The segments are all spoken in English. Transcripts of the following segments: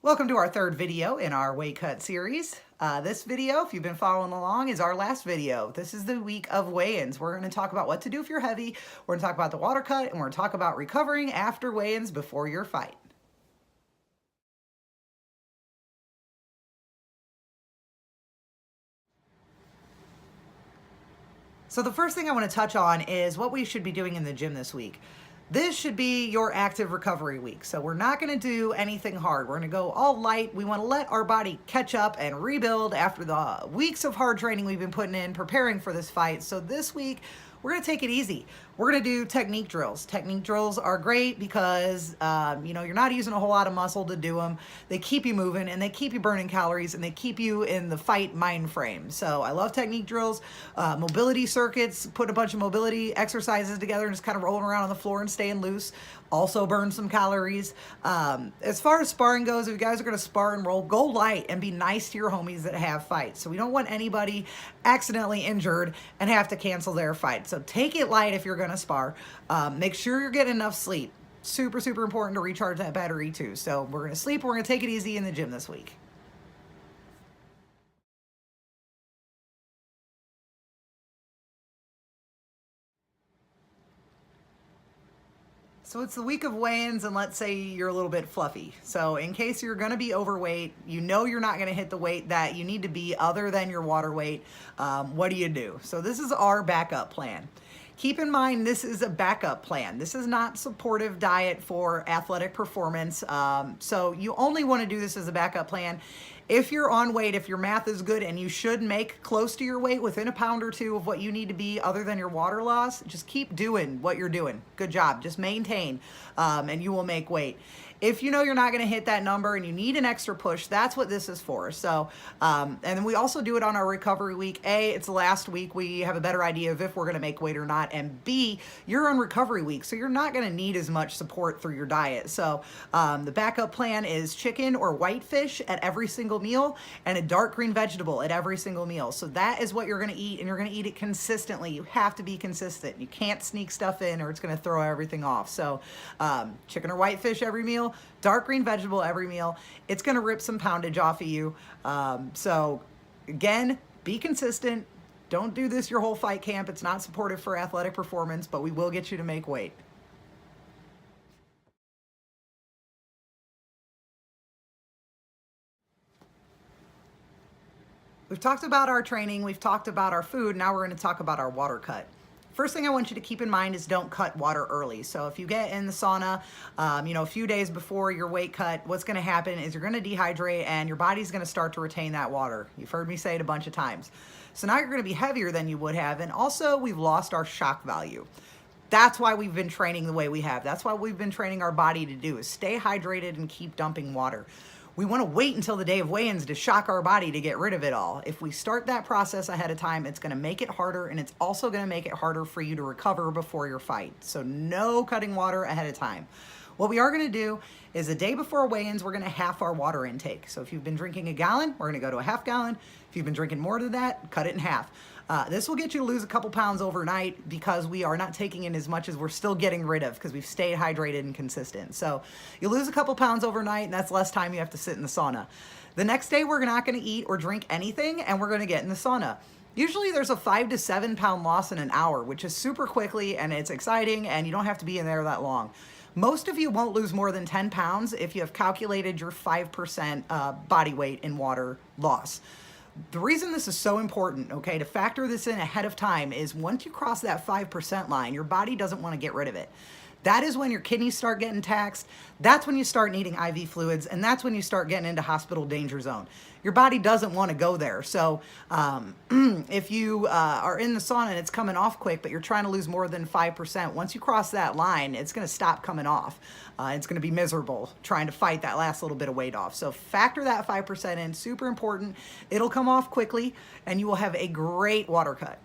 Welcome to our third video in our weight cut series. This video, if you've been following along, is our last video. This is the week of weigh-ins. We're going to talk about what to do if you're heavy. We're going to talk about the water cut, and we're going to talk about recovering after weigh-ins before your fight. So the first thing I want to touch on is what we should be doing in the gym this week. This should be your active recovery week. So we're not going to do anything hard. We're going to go all light. We want to let our body catch up and rebuild after the weeks of hard training we've been putting in preparing for this fight. So this week, we're going to take it easy. We're going to do technique drills. Technique drills are great because, you're not using a whole lot of muscle to do them. They keep you moving and they keep you burning calories and they keep you in the fight mind frame. So I love technique drills, mobility circuits, put a bunch of mobility exercises together and just kind of rolling around on the floor and staying loose. Also burn some calories. As far as sparring goes, if you guys are going to spar and roll, go light and be nice to your homies that have fights. So we don't want anybody accidentally injured and have to cancel their fight. So take it light if you're going to spar. Make sure you're getting enough sleep. Super, super important to recharge that battery too. So we're going to sleep. We're going to take it easy in the gym this week. So it's the week of weigh-ins, and let's say you're a little bit fluffy. So in case you're going to be overweight, you know you're not going to hit the weight that you need to be other than your water weight, what do you do? So this is our backup plan. Keep in mind, this is a backup plan. This is not supportive diet for athletic performance. So you only want to do this as a backup plan if you're on weight, if your math is good, and you should make close to your weight within a pound or two of what you need to be other than your water loss. Just keep doing what you're doing. Good job. Just maintain, and you will make weight. If you know you're not going to hit that number and you need an extra push, that's what this is for. So, and then we also do it on our recovery week. A, it's the last week. We have a better idea of if we're going to make weight or not. And B, you're on recovery week, so you're not going to need as much support through your diet. So the backup plan is chicken or white fish at every single meal and a dark green vegetable at every single meal. So that is what you're going to eat, and you're going to eat it consistently. You have to be consistent. You can't sneak stuff in or it's going to throw everything off. So chicken or white fish every meal, dark green vegetable every meal. It's going to rip some poundage off of you. So again, be consistent. Don't do this your whole fight camp. It's not supportive for athletic performance, but we will get you to make weight. We've talked about our training, we've talked about our food, now we're going to talk about our water cut. First thing I want you to keep in mind is don't cut water early. So if you get in the sauna, a few days before your weight cut, what's going to happen is you're going to dehydrate and your body's going to start to retain that water. You've heard me say it a bunch of times. So now you're going to be heavier than you would have, and also we've lost our shock value. That's why we've been training the way we have. That's why we've been training our body to do is stay hydrated and keep dumping water. We want to wait until the day of weigh-ins to shock our body to get rid of it all. If we start that process ahead of time, it's going to make it harder, and it's also going to make it harder for you to recover before your fight. So no cutting water ahead of time. What we are going to do is the day before weigh-ins, we're going to half our water intake. So if you've been drinking a gallon, we're going to go to a half gallon. If you've been drinking more than that, cut it in half. This will get you to lose a couple pounds overnight because we are not taking in as much as we're still getting rid of because we've stayed hydrated and consistent. So you'll lose a couple pounds overnight, and that's less time you have to sit in the sauna. The next day, we're not going to eat or drink anything, and we're going to get in the sauna. Usually there's a 5 to 7 pound loss in an hour, which is super quickly, and it's exciting, and you don't have to be in there that long. Most of you won't lose more than 10 pounds if you have calculated your 5% body weight in water loss. The reason this is so important, okay, to factor this in ahead of time is once you cross that 5% line, your body doesn't want to get rid of it. That is when your kidneys start getting taxed. That's when you start needing IV fluids, and that's when you start getting into hospital danger zone. Your body doesn't want to go there. So if you are in the sauna and it's coming off quick, but you're trying to lose more than 5%, once you cross that line, it's going to stop coming off. It's going to be miserable trying to fight that last little bit of weight off. So factor that 5% in, super important. It'll come off quickly, and you will have a great water cut.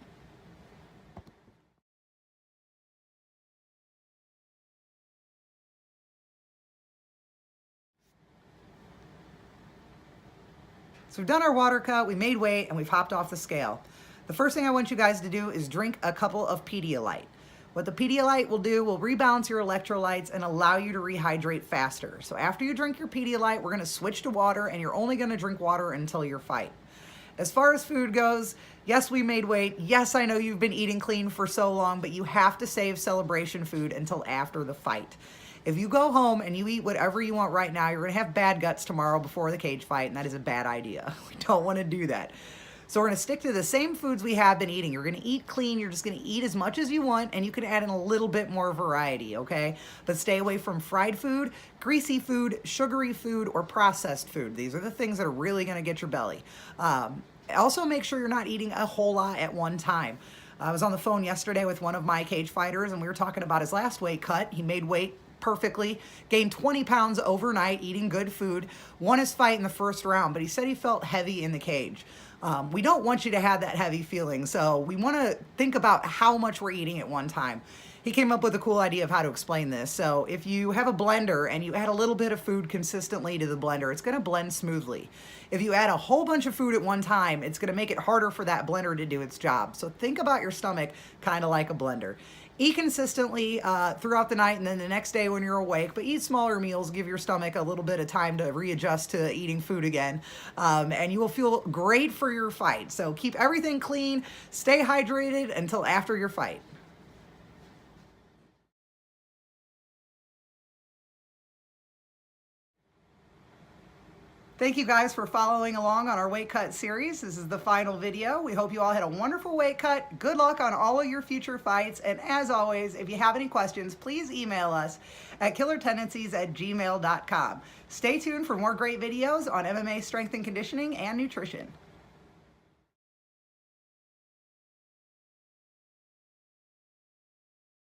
So we've done our water cut, we made weight, and we've hopped off the scale. The first thing I want you guys to do is drink a couple of Pedialyte. What the Pedialyte will do will rebalance your electrolytes and allow you to rehydrate faster. So after you drink your Pedialyte, we're gonna switch to water, and you're only gonna drink water until your fight. As far as food goes, yes, we made weight. Yes, I know you've been eating clean for so long, but you have to save celebration food until after the fight. If you go home and you eat whatever you want right now, you're gonna have bad guts tomorrow before the cage fight, and that is a bad idea. We don't wanna do that. So we're gonna stick to the same foods we have been eating. You're gonna eat clean, you're just gonna eat as much as you want, and you can add in a little bit more variety, okay? But stay away from fried food, greasy food, sugary food, or processed food. These are the things that are really gonna get your belly. Also make sure you're not eating a whole lot at one time. I was on the phone yesterday with one of my cage fighters, and we were talking about his last weight cut. He made weight perfectly, gained 20 pounds overnight eating good food, won his fight in the first round, but he said he felt heavy in the cage. We don't want you to have that heavy feeling, so we want to think about how much we're eating at one time. He came up with a cool idea of how to explain this. So if you have a blender and you add a little bit of food consistently to the blender, it's going to blend smoothly. If you add a whole bunch of food at one time, it's going to make it harder for that blender to do its job. So think about your stomach kind of like a blender. Eat consistently throughout the night, and then the next day when you're awake, but eat smaller meals. Give your stomach a little bit of time to readjust to eating food again, and you will feel great for your fight. So keep everything clean, stay hydrated until after your fight. Thank you guys for following along on our weight cut series. This is the final video. We hope you all had a wonderful weight cut. Good luck on all of your future fights. And as always, if you have any questions, please email us at killertendencies@gmail.com. Stay tuned for more great videos on MMA strength and conditioning and nutrition.